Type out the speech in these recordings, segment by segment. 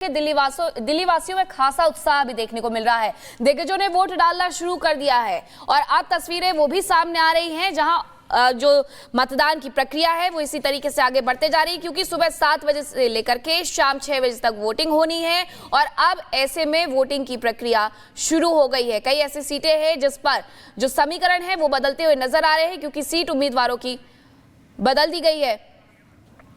दिल्ली वासियों में खासा उत्साह भी देखने को मिल रहा है। दिग्गजों ने वोट डालना शुरू कर दिया है और अब तस्वीरें वो भी सामने आ रही हैं जहां जो मतदान की प्रक्रिया है वो इसी तरीके से आगे बढ़ते जा रही है, क्योंकि सुबह 7 बजे से लेकर के शाम 6 बजे तक वोटिंग होनी है और अब ऐसे में वोटिंग की प्रक्रिया शुरू हो गई है। कई ऐसी सीटें हैं जिस पर जो समीकरण है वो बदलते हुए नजर आ रहे हैं, क्योंकि सीट उम्मीदवारों की बदल दी गई है।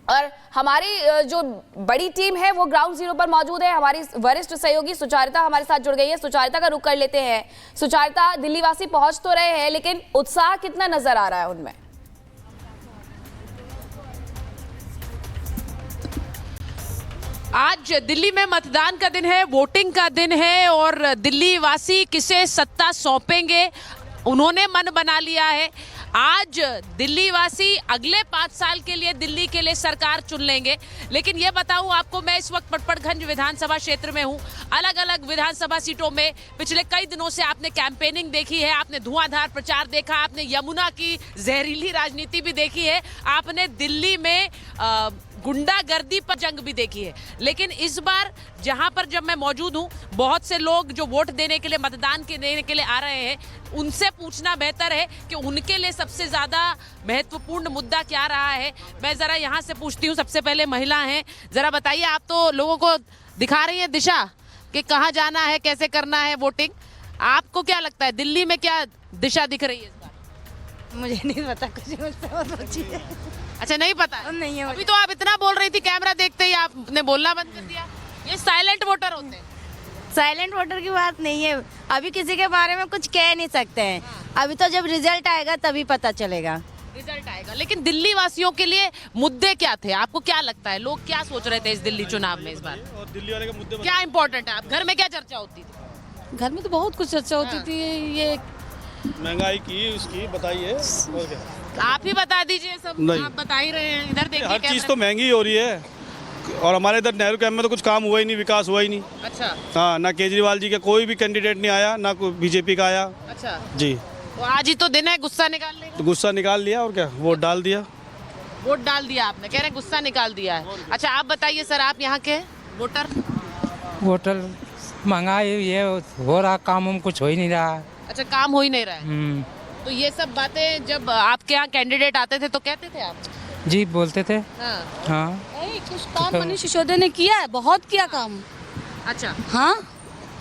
और हमारी जो बड़ी टीम है वो ग्राउंड जीरो पर मौजूद है। हमारी वरिष्ठ सहयोगी सुचारिता हमारे साथ जुड़ गई है। सुचारिता का रुख कर लेते हैं। सुचारिता, दिल्ली वासी पहुंच तो रहे हैं, लेकिन उत्साह कितना नजर आ रहा है उनमें? आज दिल्ली में मतदान का दिन है, वोटिंग का दिन है और दिल्ली वासी किसे सत्ता सौंपेंगे उन्होंने मन बना लिया है। आज दिल्ली वासी अगले 5 साल के लिए दिल्ली के लिए सरकार चुन लेंगे। लेकिन ये बताऊं आपको, मैं इस वक्त पटपड़गंज विधानसभा क्षेत्र में हूं। अलग अलग विधानसभा सीटों में पिछले कई दिनों से आपने कैंपेनिंग देखी है, आपने धुआंधार प्रचार देखा, आपने यमुना की जहरीली राजनीति भी देखी है, आपने दिल्ली में गुंडागर्दी पर जंग भी देखी है। लेकिन इस बार जहां पर जब मैं मौजूद हूं, बहुत से लोग जो वोट देने के लिए, मतदान के देने के लिए आ रहे हैं, उनसे पूछना बेहतर है कि उनके लिए सबसे ज्यादा महत्वपूर्ण मुद्दा क्या रहा है। मैं जरा यहां से पूछती हूँ। सबसे पहले महिला हैं, जरा बताइए, आप तो लोगों को दिखा रही हैं दिशा कि कहाँ जाना है, कैसे करना है वोटिंग। आपको क्या लगता है दिल्ली में क्या दिशा दिख रही है इस बार? मुझे नहीं पता, कुछ बहुत अच्छी है। अच्छा, नहीं पता है? नहीं है। अभी तो आप इतना बोल रही थी, कैमरा देखते ही आपने बोलना बंद कर दिया। ये साइलेंट वोटर होते हैं। साइलेंट वोटर की बात नहीं है, अभी किसी के बारे में कुछ कह नहीं सकते हैं। अभी तो जब रिजल्ट आएगा तभी पता चलेगा। रिजल्ट आएगा। लेकिन दिल्ली वासियों के लिए मुद्दे क्या थे? आपको क्या लगता है, लोग क्या सोच रहे थे इस दिल्ली चुनाव में इस बार? और दिल्ली वाले के मुद्दे क्या इम्पोर्टेंट है? आप घर में क्या चर्चा होती थी? घर में तो बहुत कुछ चर्चा होती थी। ये महंगाई की, उसकी बताइए। और क्या? आप ही बता दीजिए सब। नहीं। आप बता ही रहे हैं, इधर देखिए हर चीज़ कैमरा। तो महंगी हो रही है और हमारे इधर नेहरू कैंप में तो कुछ काम हुआ ही नहीं, विकास हुआ ही नहीं। अच्छा हाँ, ना केजरीवाल जी का कोई भी कैंडिडेट नहीं आया, ना कोई बीजेपी का आया अच्छा। जी। तो आज ही तो दिन है गुस्सा निकालने का। तो गुस्सा निकाल लिया और क्या, वोट डाल दिया। वोट डाल दिया आपने, कह रहे हैं गुस्सा निकाल दिया है। अच्छा, आप बताइए सर, आप यहाँ के वोटर? होटल महंगाई ये हो रहा, काम हम कुछ हो ही नहीं रहा। अच्छा, काम हो ही नहीं रहा है। तो ये सब बातें जब आपके यहाँ कैंडिडेट आते थे तो कहते थे आप? जी बोलते थे। हाँ कुछ काम मनीष सिसोदिया ने किया है, बहुत किया काम। अच्छा, हाँ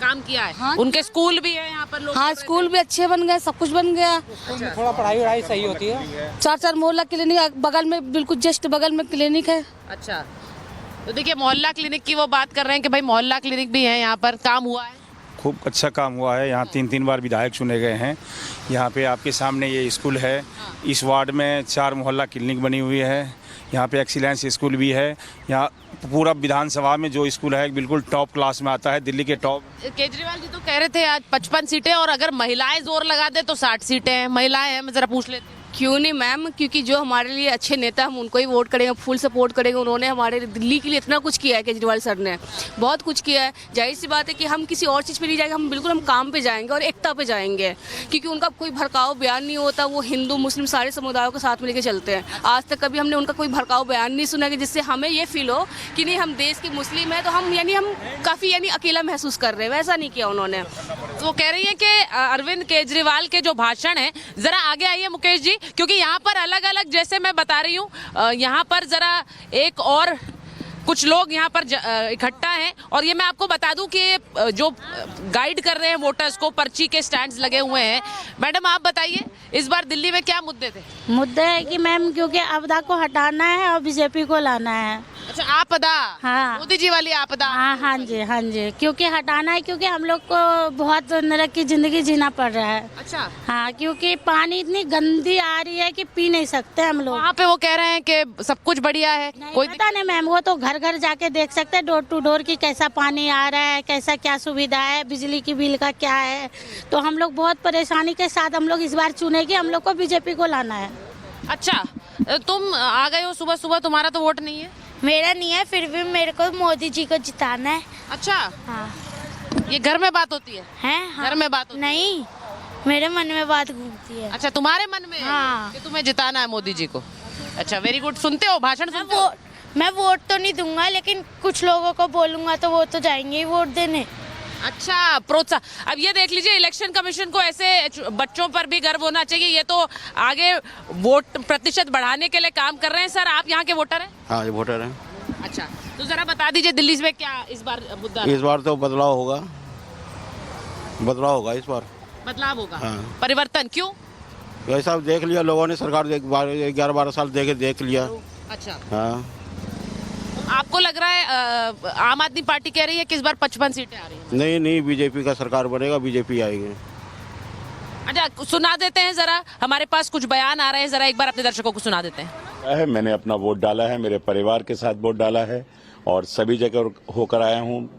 काम किया है। हाँ, उनके स्कूल भी है यहाँ पर, लोग हाँ, स्कूल भी अच्छे बन गए, सब कुछ बन गया। थोड़ा पढ़ाई वढ़ाई सही होती है। 4 मोहल्ला क्लिनिक बगल में, बिल्कुल जस्ट बगल में क्लिनिक है। अच्छा, तो देखिए मोहल्ला क्लिनिक की वो बात कर रहे हैं कि भाई मोहल्ला क्लिनिक भी है यहाँ पर, काम हुआ है। खूब अच्छा काम हुआ है। यहाँ 3 बार विधायक चुने गए हैं। यहाँ पे आपके सामने ये स्कूल है। इस वार्ड में 4 मोहल्ला क्लिनिक बनी हुई है। यहाँ पे एक्सीलेंस स्कूल भी है। यहाँ पूरा विधानसभा में जो स्कूल है बिल्कुल टॉप क्लास में आता है, दिल्ली के टॉप। केजरीवाल जी तो कह रहे थे आज 55 सीटें और अगर महिलाएं जोर लगा दे तो 60 सीटें हैं। महिलाएं हैं, मैं जरा पूछ लेती हूँ। क्यों नहीं मैम, क्योंकि जो हमारे लिए अच्छे नेता, हम उनको ही वोट करेंगे, फुल सपोर्ट करेंगे। उन्होंने हमारे दिल्ली के लिए इतना कुछ किया है, केजरीवाल सर ने बहुत कुछ किया है। जाहिर सी बात है कि हम किसी और चीज़ पे नहीं जाएंगे, हम बिल्कुल काम पे जाएंगे और एकता पे जाएंगे, क्योंकि उनका कोई भड़काऊ बयान नहीं होता। वो हिंदू मुस्लिम सारे समुदायों के साथ में लेके चलते हैं। आज तक कभी हमने उनका कोई भड़काऊ बयान नहीं सुना कि जिससे हमें ये फील हो कि नहीं हम देश के मुस्लिम हैं तो हम काफ़ी अकेला महसूस कर रहे हैं। वैसा नहीं किया उन्होंने। तो वो कह रही है कि अरविंद केजरीवाल के जो भाषण है, जरा आगे आइए मुकेश जी, क्योंकि यहाँ पर अलग अलग, जैसे मैं बता रही हूँ, यहाँ पर जरा एक और कुछ लोग यहाँ पर इकट्ठा हैं और ये मैं आपको बता दूं कि जो गाइड कर रहे हैं वोटर्स को, पर्ची के स्टैंड्स लगे हुए हैं। मैडम आप बताइए, इस बार दिल्ली में क्या मुद्दे थे? मुद्दा है कि मैम, क्योंकि आपदा को हटाना है और बीजेपी को लाना है। अच्छा, आपदा। हाँ। मोदी जी वाली आपदा। हाँ जी, क्योंकि हटाना है, क्योंकि हम लोग को बहुत नरक की जिंदगी जीना पड़ रहा है। अच्छा। हाँ, क्योंकि पानी इतनी गंदी आ रही है कि पी नहीं सकते हम लोग। वहाँ पे वो कह रहे हैं कि सब कुछ बढ़िया है, कोई पता नहीं मैम, वो तो घर घर जाके देख सकते हैं, डोर टू डोर की कैसा पानी आ रहा है, कैसा क्या सुविधा है, बिजली की बिल का क्या है। तो हम लोग बहुत परेशानी के साथ हम लोग इस बार चुनेंगे, हम लोग को बीजेपी को लाना है। अच्छा, तुम आ गए हो सुबह सुबह, तुम्हारा तो वोट नहीं है? मेरा नहीं है, फिर भी मेरे को मोदी जी को जिताना है। अच्छा, हाँ। ये घर में बात होती है? हाँ। घर में बात होती नहीं, मेरे मन में बात घूमती है। अच्छा, तुम्हारे मन में है हाँ। कि तुम्हें जिताना है मोदी जी को? अच्छा, वेरी गुड। सुनते हो भाषण? सुनते हो? मैं वोट तो नहीं दूंगा, लेकिन कुछ लोगों को बोलूंगा तो वो तो जाएंगे ही वोट देने। अच्छा, प्रोत्साहन। अब ये देख लीजिए, इलेक्शन कमीशन को ऐसे बच्चों पर भी गर्व होना चाहिए। ये तो आगे वोट प्रतिशत बढ़ाने के लिए काम कर रहे हैं। सर, आप यहाँ के वोटर हैं? हाँ, ये वोटर हैं। अच्छा, तो जरा बता दीजिए दिल्ली में क्या इस बार मुद्दा? इस बार तो बदलाव होगा, इस बार बदलाव होगा। हाँ। परिवर्तन क्यों? ऐसा देख लिया लोगों ने, सरकार 11-12 साल देख लिया। अच्छा, हाँ। आपको लग रहा है आम आदमी पार्टी कह रही है कि इस बार 55 सीटें आ रही हैं? नहीं, बीजेपी का सरकार बनेगा, बीजेपी आएगी। अच्छा, सुना देते हैं जरा, हमारे पास कुछ बयान आ रहे हैं, जरा एक बार अपने दर्शकों को सुना देते हैं। मैंने अपना वोट डाला है, मेरे परिवार के साथ वोट डाला है और सभी जगह होकर आया हूँ।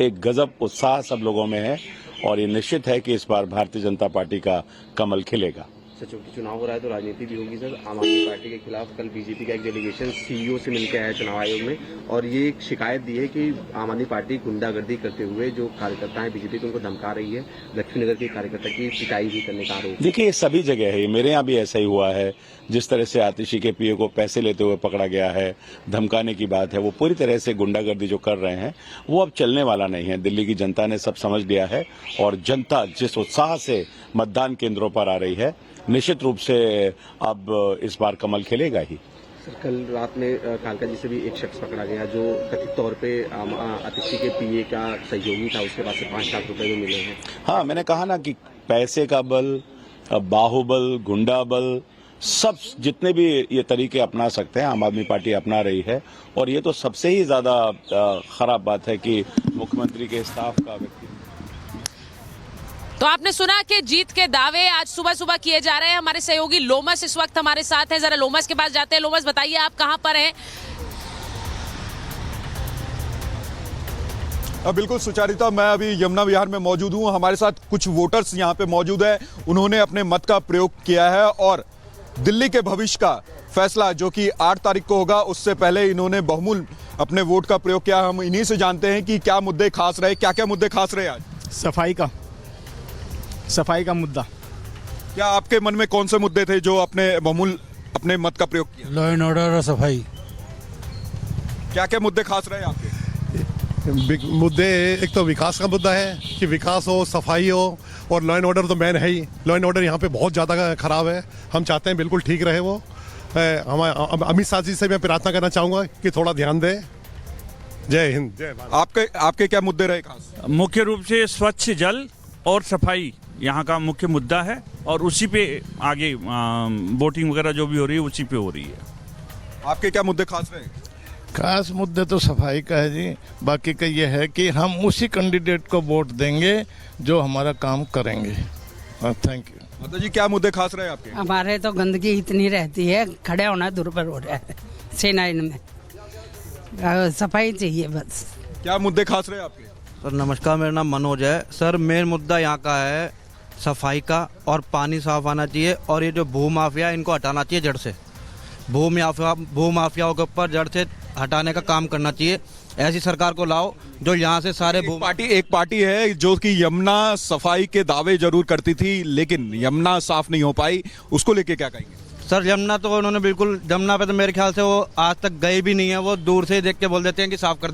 एक गजब उत्साह सब लोगों में है और ये निश्चित है कि इस बार भारतीय जनता पार्टी का कमल खिलेगा। चूंकि चुनाव हो रहा है तो राजनीति भी होगी सर। आम आदमी पार्टी के खिलाफ कल बीजेपी का एक डेलीगेशन सीईओ से मिलकर आया चुनाव आयोग में और ये एक शिकायत दी है कि आम आदमी पार्टी गुंडागर्दी करते हुए जो कार्यकर्ता हैं बीजेपी को उनको धमका रही है। लक्ष्मीनगर के कार्यकर्ता की पिटाई भी करने का आरोप। देखिए, ये सभी जगह है, मेरे यहाँ भी ऐसा ही हुआ है। जिस तरह से आतिशी के पीए को पैसे लेते हुए पकड़ा गया है, धमकाने की बात है, वो पूरी तरह से गुंडागर्दी जो कर रहे हैं वो अब चलने वाला नहीं है। दिल्ली की जनता ने सब समझ लिया है और जनता जिस उत्साह से मतदान केंद्रों पर आ रही है, निश्चित रूप से अब इस बार कमल खिलेगा ही। सर, कल रात में कालका जी से भी एक शख्स पकड़ा गया जो कथित तौर पे आतिशी के पीए का सहयोगी था, उसके पास से 5 लाख रुपए भी मिले हैं। हाँ, मैंने कहा ना कि पैसे का बल, बाहुबल, गुंडा बल, सब जितने भी ये तरीके अपना सकते हैं आम आदमी पार्टी अपना रही है और ये तो सबसे ही ज्यादा खराब बात है कि मुख्यमंत्री के स्टाफ का व्यक्ति। तो आपने सुना कि जीत के दावे आज सुबह सुबह किए जा रहे हैं। हमारे सहयोगी लोमस इस वक्त हमारे साथ हैं, जरा लोमस के पास जाते हैं। लोमस, बताइए आप कहां पर हैं? बिल्कुल सुचारिता, मैं अभी यमुना विहार में मौजूद हूं। हमारे साथ कुछ वोटर्स यहां पे मौजूद हैं। उन्होंने अपने मत का प्रयोग किया है और दिल्ली के भविष्य का फैसला जो कि 8 तारीख को होगा, उससे पहले इन्होंने बहुमूल्य अपने वोट का प्रयोग किया। हम इन्हीं से जानते हैं कि क्या मुद्दे खास रहे, क्या मुद्दे खास रहे आज? सफाई का मुद्दा। क्या आपके मन में कौन से मुद्दे थे जो अपने मत का प्रयोग किया? लॉ एंड ऑर्डर और सफाई। क्या मुद्दे खास रहे आपके? मुद्दे, एक तो विकास का मुद्दा है कि विकास हो, सफाई हो और लॉ एंड ऑर्डर तो मैन है ही। लॉ एंड ऑर्डर यहाँ पे बहुत ज़्यादा खराब है। हम चाहते हैं बिल्कुल ठीक रहे वो। अमित शाह जी से मैं प्रार्थना करना चाहूँगा कि थोड़ा ध्यान दें। जय हिंद, जय भारत। आपके क्या मुद्दे रहे खास? मुख्य रूप से स्वच्छ जल और सफाई यहाँ का मुख्य मुद्दा है और उसी पे आगे वोटिंग वगैरह जो भी हो रही है उसी पे हो रही है। आपके क्या मुद्दे खास रहे? खास मुद्दे तो सफाई का है जी। बाकी का ये है कि हम उसी कैंडिडेट को वोट देंगे जो हमारा काम करेंगे। Thank you. माता जी, क्या मुद्दे खास रहे आपके? हमारे तो गंदगी इतनी रहती है, खड़े होना दूर पर हो रहा है सेनाइन में। सफाई चाहिए बस। क्या मुद्दे खास रहे आपके? सर नमस्कार, मेरा नाम मनोज है। सर, मेन मुद्दा यहाँ का है सफाई का और पानी साफ आना चाहिए और ये जो भू माफिया इनको हटाना चाहिए जड़ से। भू माफियाओं के ऊपर जड़ से हटाने का काम करना चाहिए। ऐसी सरकार को लाओ जो यहाँ से सारे एक पार्टी है जो कि यमुना सफाई के दावे जरूर करती थी लेकिन यमुना साफ नहीं हो पाई, उसको लेके क्या कहेंगे? सर, यमुना तो उन्होंने बिल्कुल, यमुना पे तो मेरे ख्याल से वो आज तक गए भी नहीं है। वो दूर से ही देख के बोल देते हैं कि साफ कर दिया।